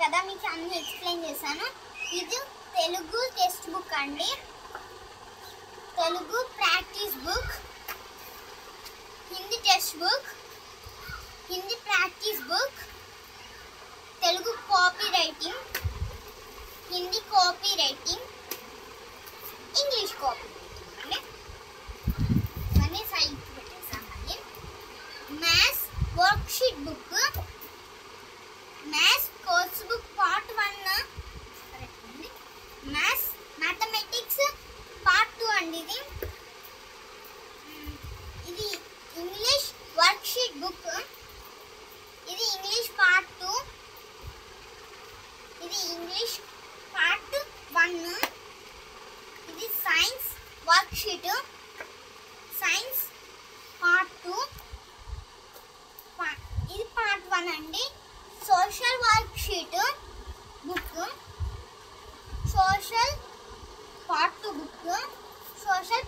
కదా, మీకు అన్ని ఎక్స్ప్లెయిన్ చేశాను. ఇది తెలుగు టెక్స్ట్ బుక్ అండి, Telugu practice book, Hindi text book, Hindi practice book, Telugu copy writing, Hindi copy writing, English copy అంటే ఇవన్నీ సైడ్ పెట్టేసామండి. Maths worksheet book, maths course book part 1, mathematics part 2 అండి. ఇది ఇంగ్లీష్ వర్క్షీట్ బుక్, ఇది ఇంగ్లీష్ పార్ట్ 2, ఇది ఇంగ్లీష్ పార్ట్ 1, ఇది science worksheet, science part 2, ఇది part 1 అండి. Social worksheet book, social part 2 book, social